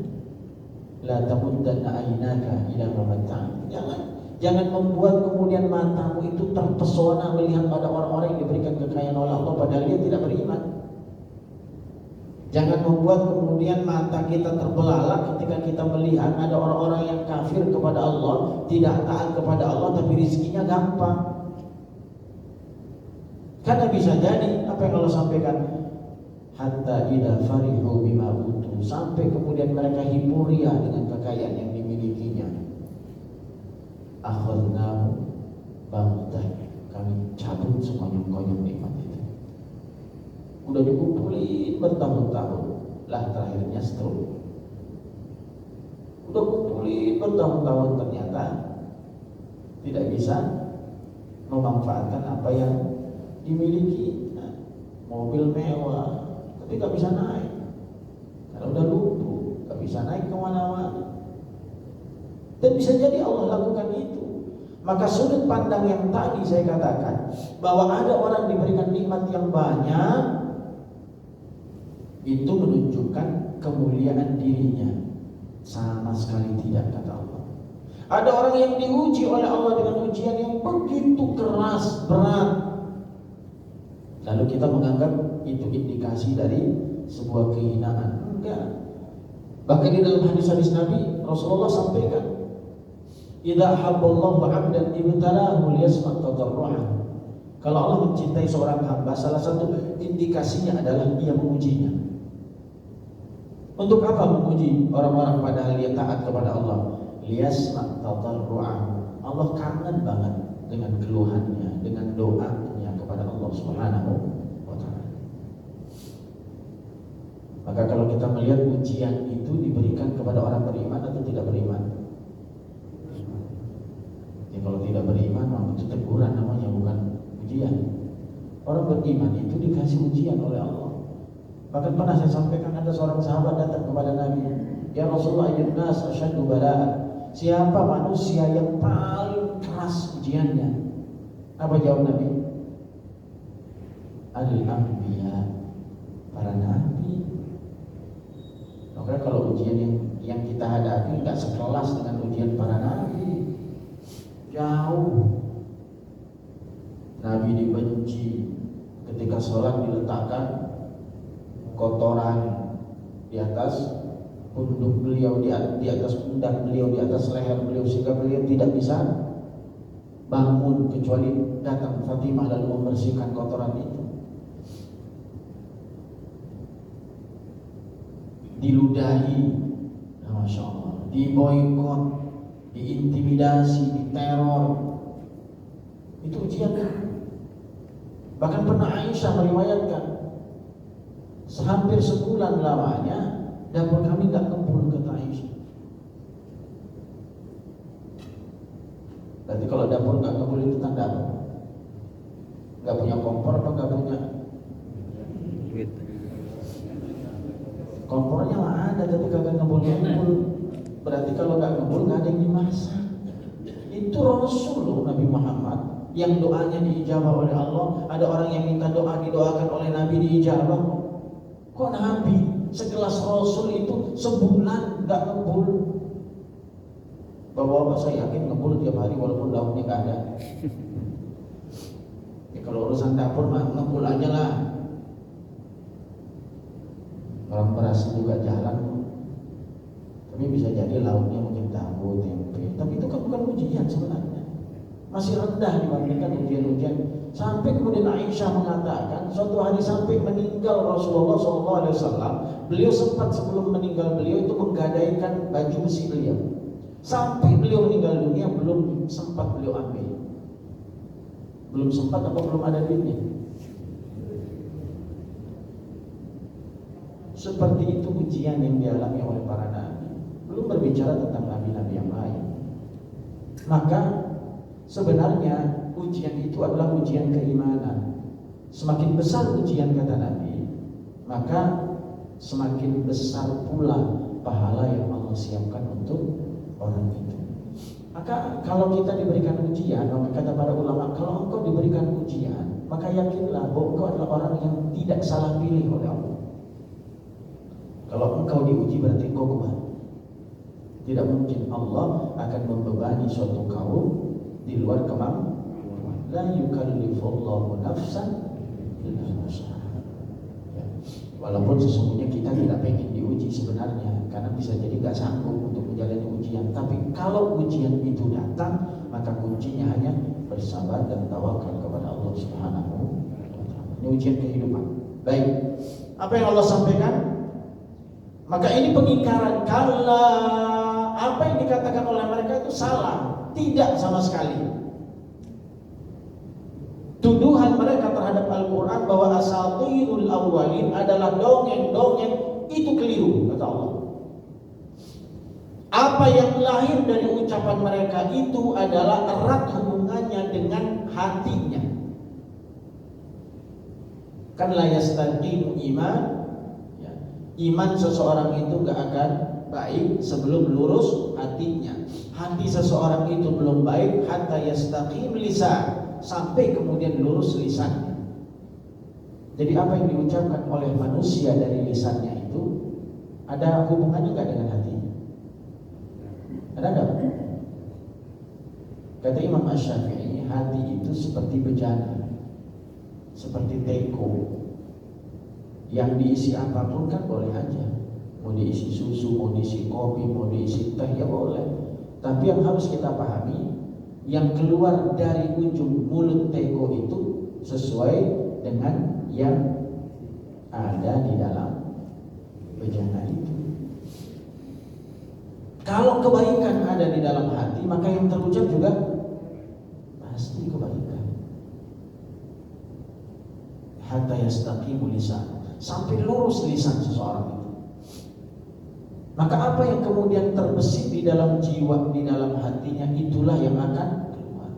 La tamuddanna aynaka ila ma matta'na. Jangan membuat kemudian matamu itu terpesona melihat pada orang-orang yang diberikan kekayaan oleh Allah padahal dia tidak beriman. Jangan membuat kemudian mata kita terbelalak ketika kita melihat ada orang-orang yang kafir kepada Allah, tidak taat kepada Allah tapi rezekinya gampang. Karena bisa jadi apa yang Allah sampaikan, hatta idza farihu bima utu, sampai kemudian mereka hiporia dengan kekayaan yang dimilikinya. Akhadnahu baghtah, kami cabut semua nyongkonyong nikmat itu. Udah dikumpulin bertahun-tahun, lah terakhirnya stroke. Udah kumpulin bertahun-tahun ternyata tidak bisa memanfaatkan apa yang dimiliki. Nah, mobil mewah tapi gak bisa naik karena udah lumpuh, gak bisa naik kemana-mana. Dan bisa jadi Allah lakukan itu. Maka sudut pandang yang tadi saya katakan bahwa ada orang diberikan nikmat yang banyak, itu menunjukkan kemuliaan dirinya. Sama sekali tidak, kata Allah. Ada orang yang diuji oleh Allah dengan ujian yang begitu keras, berat, lalu kita menganggap itu indikasi dari sebuah kehinaan. Enggak. Bahkan di dalam hadis-hadis Nabi, Rasulullah sampaikan, idza habballahu 'abdan ibtalahu liyasma' tadarru'ah. Kalau Allah mencintai seorang hamba, salah satu indikasinya adalah ia mengujinya. Untuk apa menguji orang-orang padahal dia taat kepada Allah? Liyasma' tadarru'ah. Allah kangen banget dengan keluhannya, dengan doanya kepada Allah Subhanahu wa ta'ala. Maka kalau kita melihat ujian itu diberikan kepada orang beriman atau tidak beriman? Ya, kalau tidak beriman maka itu teguran namanya, bukan ujian. Orang beriman itu dikasih ujian oleh Allah. Bahkan pernah saya sampaikan, ada seorang sahabat datang kepada Nabi, ya Rasulullah, ayyun nas asyaddu balaa. Siapa manusia yang paling keras ujiannya? Apa jawab Nabi? Al-anbiya, para nabi. Maka kalau ujian yang kita hadapi nggak sekelas dengan ujian para nabi, jauh. Nabi dibenci ketika sholat diletakkan kotoran di atas pundak beliau, di atas pundak beliau, di atas leher beliau, sehingga beliau tidak bisa bangun kecuali datang Fatimah lalu membersihkan kotoran itu. Diludahi, Masya Allah, diboikot, diintimidasi, diteror. Itu ujian. Bahkan pernah Aisyah meriwayatkan, hampir sebulan lamanya dapur kami tak kembul, kata Aisyah. Berarti kalau dapur nggak kembul itu tanda apa? Nggak punya kompor apa nggak punya? Kompornya mah ada tapi kagak ngebul-ngebul. Berarti kalau nggak ngebul nggak ada yang dimasak. Itu Rasul loh, Nabi Muhammad, yang doanya diijabah oleh Allah. Ada orang yang minta doa didoakan oleh Nabi diijabah. Kok Nabi sekelas Rasul itu sebulan nggak ngebul? Bapak-bapak saya yakin ngebul tiap hari walaupun daunnya nggak ada. Ya, kalau urusan dapur mah ngebul aja lah. Orang beras juga jalan, tapi bisa jadi lauknya mungkin tahu, tempe. Tapi itu kan bukan ujian sebenarnya, masih rendah dibandingkan ujian-ujian. Sampai kemudian Aisyah mengatakan, suatu hari sampai meninggal Rasulullah SAW, beliau sempat sebelum meninggal beliau itu menggadaikan baju besi beliau. Sampai beliau meninggal dunia belum sempat beliau ambil. Belum sempat apa belum ada duitnya. Seperti itu ujian yang dialami oleh para nabi. Belum berbicara tentang nabi-nabi yang lain. Maka sebenarnya ujian itu adalah ujian keimanan. Semakin besar ujian, kata Nabi, maka semakin besar pula pahala yang Allah siapkan untuk orang itu. Maka kalau kita diberikan ujian, maka kata para ulama, kalau engkau diberikan ujian, maka yakinlah bahwa engkau adalah orang yang tidak salah pilih oleh Allah. Kalau engkau diuji berarti engkau kuat. Tidak mungkin Allah akan membebani suatu kaum di luar kemampuan. La yukallifullahu nafsan illa wus'aha. Ya. Walaupun sesungguhnya kita tidak pengen diuji sebenarnya, karena bisa jadi nggak sanggup untuk menjalani ujian. Tapi kalau ujian itu datang, maka kuncinya hanya bersabar dan tawakal kepada Allah Subhanahu wa Ta'ala. Ini ujian kehidupan. Baik, apa yang Allah sampaikan? Maka ini pengingkaran. Kala, apa yang dikatakan oleh mereka itu salah, tidak sama sekali. Tuduhan mereka terhadap Al-Quran bahwa asatirul awwalin adalah dongeng-dongeng, itu keliru, kata Allah. Apa yang lahir dari ucapan mereka itu adalah erat hubungannya dengan hatinya. Kan la yastaqimu iman, ya. Iman seseorang itu gak akan baik sebelum lurus hatinya. Hati seseorang itu belum baik hatta yastaqim lisan, sampai kemudian lurus lisannya. Jadi apa yang diucapkan oleh manusia dari lisannya itu ada hubungannya nggak dengan hatinya? Ada nggak? Kata Imam Asy-Syafi'i, hati itu seperti bejana, seperti teko, yang diisi apapun kan boleh aja. Mau diisi susu, mau diisi kopi, mau diisi teh, ya boleh. Tapi yang harus kita pahami, yang keluar dari ujung mulut teko itu sesuai dengan yang ada di dalam bejana itu. Kalau kebaikan ada di dalam hati, maka yang terucap juga pasti kebaikan. Hatta yastaqimu lisan, sampai lurus lisan seseorang itu. Maka apa yang kemudian terbesit di dalam jiwa, di dalam hatinya, itulah yang akan keluar.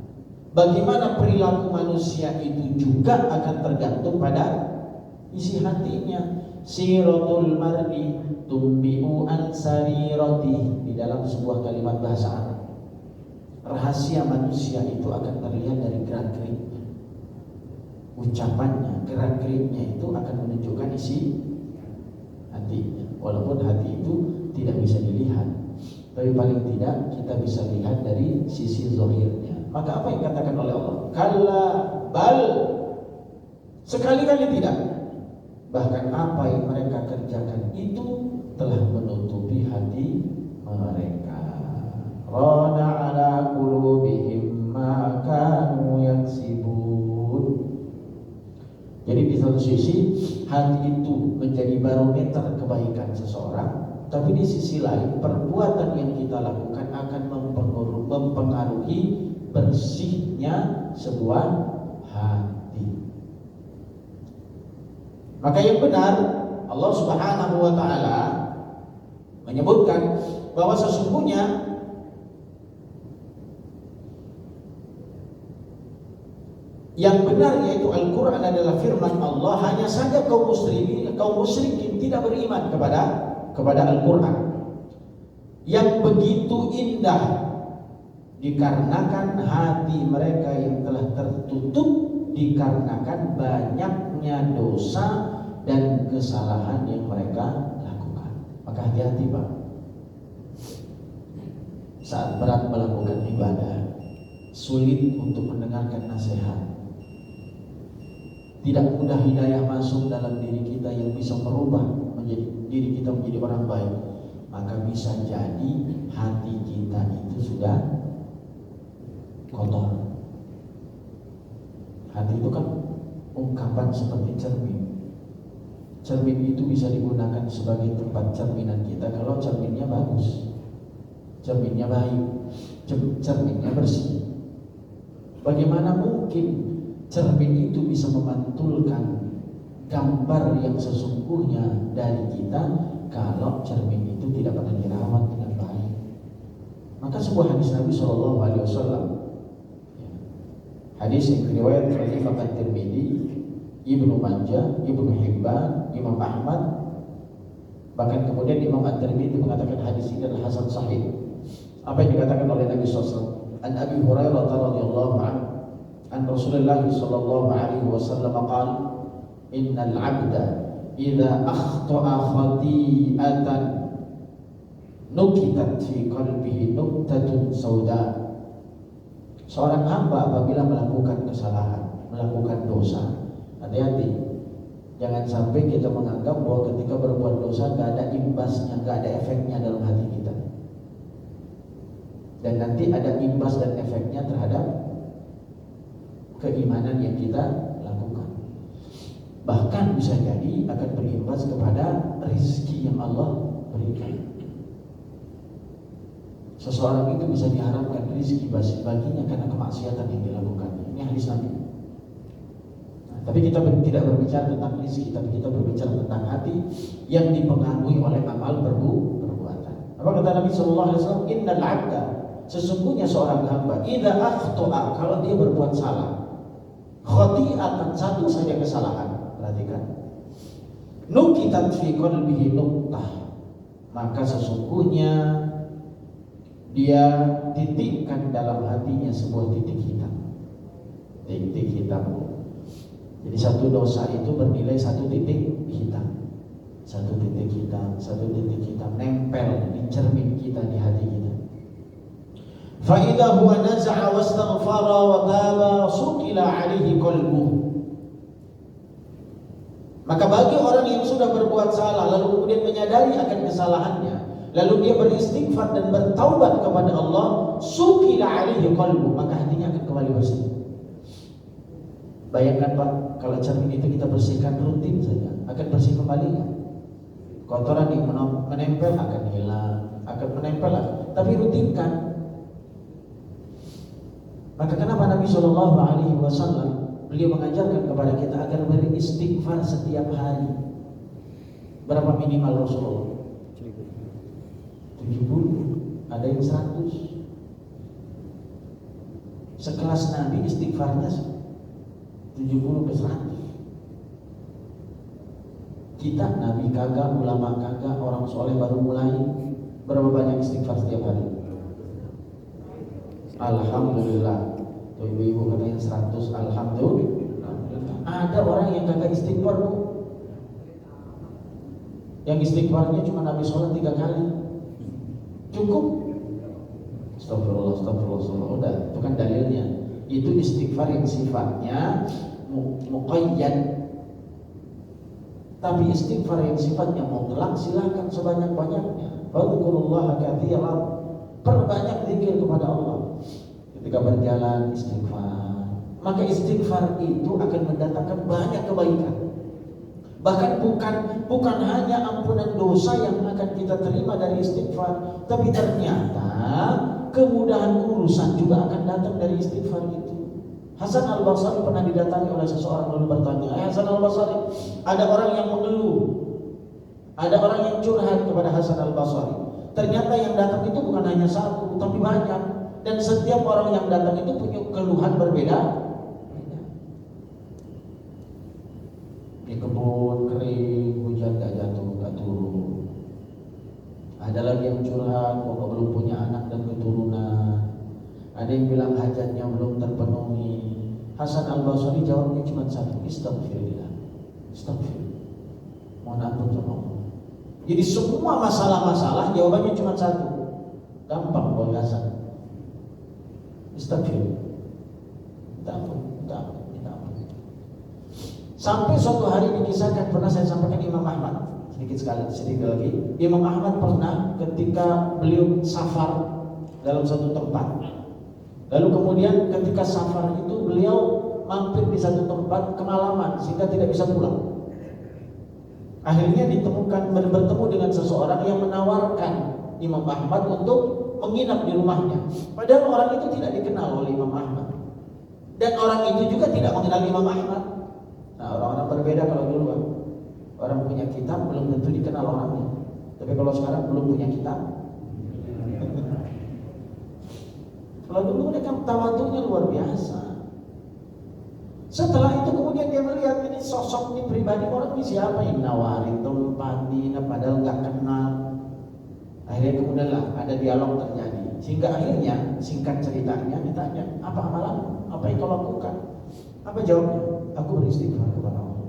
Bagaimana perilaku manusia itu juga akan tergantung pada isi hatinya. Siratul mar'i tumbi'u an sarirati, di dalam sebuah kalimat bahasa Arab. Rahasia manusia itu akan terlihat dari gerak-geriknya. Ucapannya, gerak-geriknya itu akan menunjukkan isi hatinya. Walaupun hati itu tidak bisa dilihat, tapi paling tidak kita bisa lihat dari sisi zahirnya. Maka apa yang dikatakan oleh Allah? Kalla bal, sekali-kali tidak. Bahkan apa yang mereka kerjakan itu telah menutupi hati mereka. Rana ala qulubihim ma kanu yaksibun. Jadi di satu sisi hati itu menjadi barometer kebaikan seseorang, tapi di sisi lain perbuatan yang kita lakukan akan mempengaruhi bersihnya sebuah hati. Maka yang benar, Allah Subhanahu wa Ta'ala menyebutkan bahwa sesungguhnya yang benar yaitu Al-Quran adalah firman Allah. Hanya saja kaum musyrikin tidak beriman kepada Al-Quran yang begitu indah, dikarenakan hati mereka yang telah tertutup, dikarenakan banyaknya dosa dan kesalahan yang mereka lakukan. Maka hati-hati Pak, saat berat melakukan ibadah, sulit untuk mendengarkan nasihat, tidak mudah hidayah masuk dalam diri kita yang bisa merubah menjadi diri kita menjadi orang baik, maka bisa jadi hati kita itu sudah kotor. Hati itu kan ungkapan seperti cermin. Cermin itu bisa digunakan sebagai tempat cerminan kita kalau cerminnya bagus, cerminnya baik, cerminnya bersih. Bagaimana mungkin cermin itu bisa memantulkan gambar yang sesungguhnya dari kita kalau cermin itu tidak pernah dirawat dengan baik? Maka sebuah hadis Nabi SAW, hadis yang diriwayatkan oleh Imam At-Tirmidzi, Ibnu Majah, Ibnu Hibban, Imam Ahmad, bahkan kemudian Imam At-Tirmidzi mengatakan hadis ini adalah hasan sahih. Apa yang dikatakan oleh Nabi SAW? An Abi Hurairah radhiyallahu anhu an Rasulullah sallallahu alaihi wasallam qala innal 'abda idza akhta'a khati'atan nukitat fi qalbihi nuktatun sauda. Seorang hamba apabila melakukan kesalahan, melakukan dosa, hati-hati, jangan sampai kita menganggap bahwa ketika berbuat dosa gak ada imbasnya, gak ada efeknya dalam hati kita, dan nanti ada imbas dan efeknya terhadap keimanan yang kita lakukan. Bahkan bisa jadi akan berimbas kepada rezeki yang Allah berikan. Seseorang itu bisa diharapkan rezeki baginya karena kemaksiatan yang dilakukannya. Ini hadis Nabi. Nah, tapi kita tidak berbicara tentang rezeki, tapi kita berbicara tentang hati yang dipengaruhi oleh amal perbuatan. Apa kata Nabi sallallahu alaihi wasallam? Innal 'abda, sesungguhnya seorang hamba, idza akhta'a, kalau dia berbuat salah, khati'atan, satu saja kesalahan, perhatikan, nukitat fi qalbihi nuqtah, maka sesungguhnya dia titikkan dalam hatinya sebuah titik hitam. Titik hitam. Jadi satu dosa itu bernilai satu titik hitam. Satu titik hitam, satu titik hitam nempel di cermin kita, di hati kita. Fa idza huwa naza'a wastaghfara wa taba sukila 'alaihi qalbuhu. Maka bagi orang yang sudah berbuat salah lalu kemudian menyadari akan kesalahannya, lalu dia beristighfar dan bertaubat kepada Allah, sukila 'alaihi qalbuhu, maka hatinya akan kembali bersih. Bayangkan Pak, kalau cermin itu kita bersihkan rutin saja, akan bersih kembali kan? Kotoran yang menempel akan hilang, akan menempel lah. Tapi rutinkan. Maka kenapa Nabi Shallallahu Alaihi Wasallam beliau mengajarkan kepada kita agar beristighfar setiap hari. Berapa minimal Rasulullah? 70, ada yang 100. Sekelas Nabi istighfarnya 70 ke 100. Kita Nabi kagak, ulama kagak, orang soleh baru mulai. Berapa banyak istighfar setiap hari? Alhamdulillah. Tuh ibu-ibu katanya 100, alhamdulillah. Ada orang yang kagak istighfar, Bu. Yang istighfarnya cuma habis sholat 3 kali. Cukup. Astagfirullah, astagfirullah. Udah, itu kan dalilnya. Itu istighfar yang sifatnya muqayyad. Tapi istighfar yang sifatnya mutlak silakan sebanyak-banyaknya. Fadhkurullaha katsiran. Perbanyak zikir kepada Allah. Ketika berjalan istighfar, maka istighfar itu akan mendatangkan banyak kebaikan. Bahkan bukan hanya ampunan dosa yang akan kita terima dari istighfar, tapi ternyata kemudahan urusan juga akan datang dari istighfar itu. Hasan Al-Basri pernah didatangi oleh seseorang lalu bertanya, Hasan Al-Basri, ada orang yang mengeluh, ada orang yang curhat kepada Hasan Al-Basri. Ternyata yang datang itu bukan hanya satu, tapi banyak. Dan setiap orang yang datang itu punya keluhan berbeda. Di kebun kering, hujan gak jatuh, gak turun. Ada lagi yang curhat, bahwa belum punya anak dan keturunan. Ada yang bilang hajatnya belum terpenuhi. Hasan Al-Basri jawabnya cuma satu, istaghfirillah. Istaghfir. Mohon ampun sama Allah. Jadi semua masalah-masalah jawabannya cuma satu. Gampang buat Hasan. Istaghfir. Minta ampun. Sampai suatu hari dikisahkan, pernah saya sampaikan Imam Ahmad, sedikit lagi. Imam Ahmad pernah ketika beliau safar dalam satu tempat. Lalu kemudian ketika safar itu beliau mampir di satu tempat kemalaman sehingga tidak bisa pulang. Akhirnya bertemu dengan seseorang yang menawarkan Imam Ahmad untuk menginap di rumahnya. Padahal orang itu tidak dikenal oleh Imam Ahmad. Dan orang itu juga tidak mengenal Imam Ahmad. Nah, orang-orang berbeda kalau dulu kan. Orang punya kitab belum tentu dikenal orangnya. Tapi kalau sekarang belum punya kitab. Kalau dulu mereka tawadhunya luar biasa. Setelah itu kemudian dia melihat ini sosok ini pribadi, orang ini siapa yang nawarin tempat ini, padahal nggak kenal. Akhirnya kemudian ada dialog terjadi, sehingga akhirnya singkat ceritanya ditanya, apa amalanmu? Apa yang kau lakukan? Apa jawabnya? Aku beristighfar kepada Allah.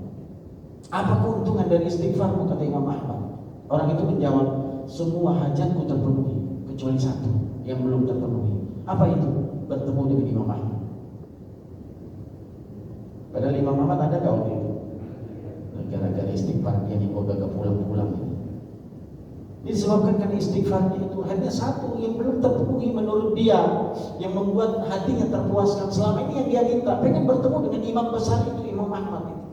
Apa keuntungan dari istighfarmu? Kata Imam Ahmad. Orang itu menjawab, semua hajatku terpenuhi kecuali satu yang belum terpenuhi. Apa itu? Bertemu dengan Imam Ahmad. Padahal Imam Ahmad ada gak waktu itu? Gara-gara istighfar dia nih kok gak pulang-pulang ini. Ini disebabkan karena istighfarnya itu hanya satu yang belum terpenuhi menurut dia, yang membuat hatinya terpuaskan. Selama ini yang dia minta, pengen bertemu dengan imam besar itu, Imam Ahmad itu.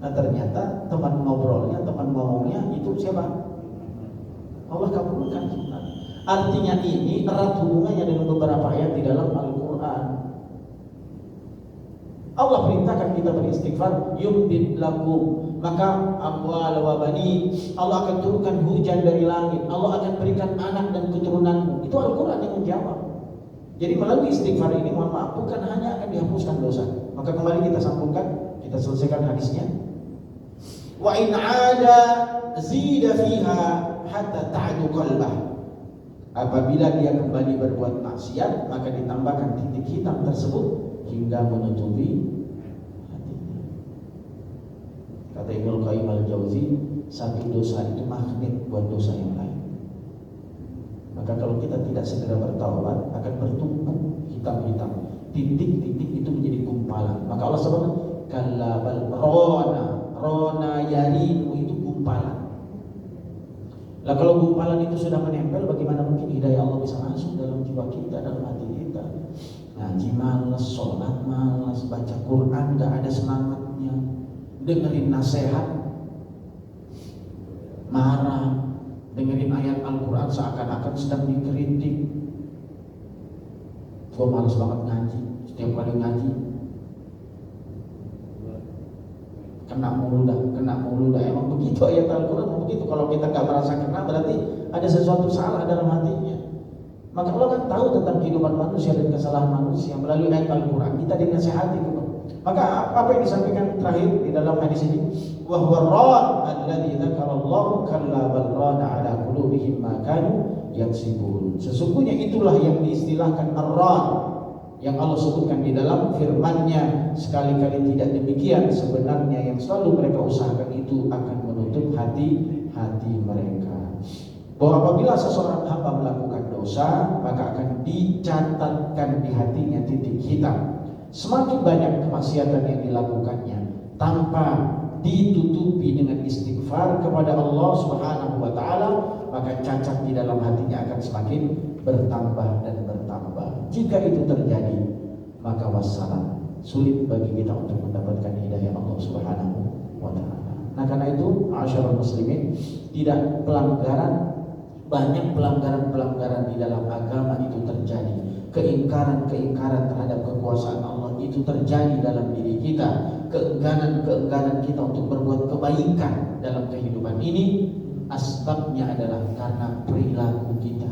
Nah ternyata teman ngobrolnya, teman ngomongnya itu siapa? Allah kabulkan. Artinya ini erat hubungannya dengan beberapa ayat di dalam Al-Quran. Allah perintahkan kita beristighfar, yumdid lakum, maka amwal wa bani, Allah akan turunkan hujan dari langit, Allah akan berikan anak dan keturunanmu. Itu Al-Quran yang menjawab. Jadi melalui istighfar ini, mohon maaf, bukan hanya akan dihapuskan dosa. Maka kembali kita sambungkan, kita selesaikan hadisnya. Wa in 'ada zida fiha hatta ta'du qalbah. Apabila dia kembali berbuat maksiat, maka ditambahkan titik hitam tersebut hingga menutupi hatinya. Kata Ibnu Qayyim al-Jauzi, satu dosa itu magnet buat dosa yang lain. Maka kalau kita tidak segera bertaubat, akan bertumpuk hitam-hitam. Titik-titik itu menjadi gumpalan. Maka Allah sebut kalla bal rona yarinu, itu gumpalan. Lah kalau gumpalan itu sudah menempel, bagaimana mungkin hidayah Allah bisa masuk dalam jiwa kita, dalam hati kita? Ngaji malas, sholat malas, baca Quran gak ada semangatnya, dengerin nasihat marah, dengerin ayat Al-Quran seakan-akan sedang dikritik. Gue malas banget ngaji, setiap kali ngaji kena mulu dah. Emang begitu ayat Al-Quran, begitu. Kalau kita gak merasa kena, berarti ada sesuatu salah dalam hatinya. Maka Allah kan tahu tentang kehidupan manusia dan kesalahan manusia. Melalui ayat Al-Quran kita dinasihati. Maka apa yang disampaikan terakhir di dalam hadis ini? Wa huwa ar-rad alladzi dzakarallahu kalla bal rana ala qulubihim ma kanu yaksibun. Sesungguhnya itulah yang diistilahkan ar-rad, yang Allah sebutkan di dalam firman-Nya. Sekali-kali tidak demikian, sebenarnya yang selalu mereka usahakan itu akan menutup hati mereka. Bahwa apabila seseorang hamba melakukan dosa, maka akan dicatatkan di hatinya titik hitam. Semakin banyak kemaksiatan yang dilakukannya tanpa ditutupi dengan istighfar kepada Allah Subhanahu wa taala, maka cacat di dalam hatinya akan semakin bertambah dan bertambah. Jika itu terjadi, maka wassalam, sulit bagi kita untuk mendapatkan hidayah Allah Subhanahu wa taala. Nah, karena itu, ma'asyiral muslimin, tidak banyak pelanggaran di dalam agama itu terjadi. Keingkaran terhadap kekuasaan Allah itu terjadi dalam diri kita. Keengganan kita untuk berbuat kebaikan dalam kehidupan ini, asbabnya adalah karena perilaku kita.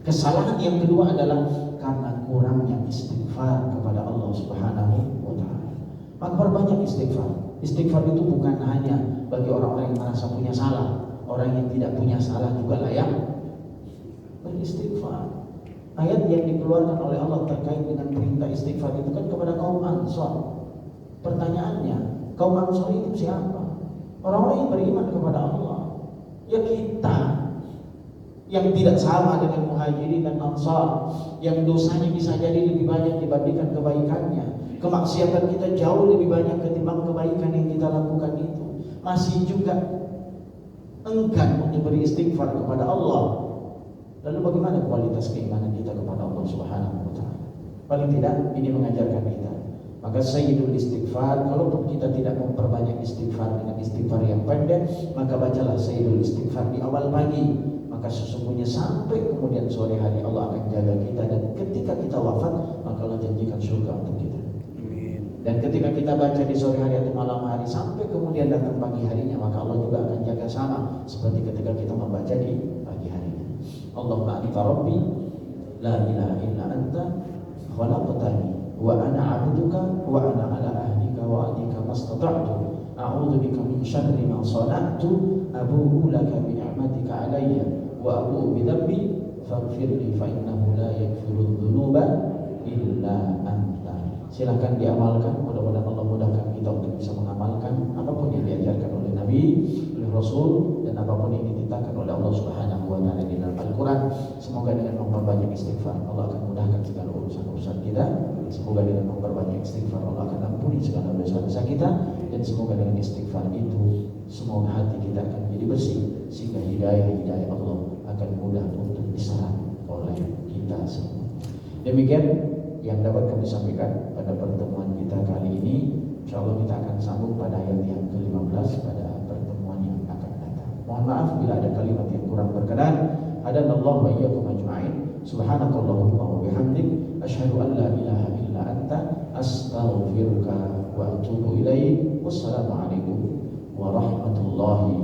Kesalahan yang kedua adalah karena kurangnya istighfar kepada Allah Subhanahu wa taala. Maka perbanyak istighfar. Istighfar itu bukan hanya bagi orang-orang yang merasa punya salah. Orang yang tidak punya salah juga layak beristighfar. Ayat yang dikeluarkan oleh Allah terkait dengan perintah istighfar itu kan kepada kaum Ansar. Pertanyaannya, kaum Ansar itu siapa? Orang-orang yang beriman kepada Allah. Ya kita yang tidak sama dengan Muhajirin dan Ansar, yang dosanya bisa jadi lebih banyak dibandingkan kebaikannya. Kemaksiatan kita jauh lebih banyak ketimbang kebaikan yang kita lakukan itu. Masih juga enggan untuk beristighfar kepada Allah. Lalu bagaimana kualitas keimanan kita kepada Allah Subhanahu wa taala? Paling tidak ini mengajarkan kita. Maka sayyidul istighfar, kalaupun kita tidak memperbanyak istighfar dengan istighfar yang pendek, maka bacalah sayyidul istighfar di awal pagi. Maka sesungguhnya sampai kemudian sore hari Allah akan jaga kita, dan ketika kita wafat maka Allah janjikan surga untuk kita. Dan ketika kita baca di sore hari atau malam hari sampai kemudian datang pagi harinya, maka Allah juga akan jaga sama seperti ketika kita membaca di pagi harinya. Allahumma anta rabbi la ilaha illa anta khalaqtani wa ana 'abduka wa ana 'ala ahdika wa wa'dika mastata'tu a'udzu bika min syarri ma sana'tu abu'u laka bi ni'matika 'alayya wa abu'u bi dhanbi faghfirli fa innahu la yaghfiru dzunuba illa anta. Silakan diamalkan, mudah-mudahan Allah mudahkan kita untuk bisa mengamalkan apapun yang diajarkan oleh Nabi, oleh Rasul, dan dan apapun yang dititahkan oleh Allah Subhanahu wa taala di dalam Al-Qur'an. Semoga dengan memperbanyak istighfar Allah akan mudahkan segala urusan-urusan kita. Semoga dengan memperbanyak istighfar Allah akan ampuni segala dosa-dosa kita, dan semoga dengan istighfar itu semoga hati kita akan menjadi bersih sehingga hidayah Allah akan mudah untuk diserap oleh kita semua. Demikian yang dapat kami sampaikan pada pertemuan kita kali ini. Insyaallah kita akan sambung pada ayat yang ke-15 pada pertemuan yang akan datang. Mohon maaf bila ada kalimat yang kurang berkenan. Hadanallahu wa iyyakum ajma'in. Subhanakallahumma wa bihamdik asyhadu an la ilaha illa anta astaghfiruka wa atubu ilaik. Wassalamualaikum warahmatullahi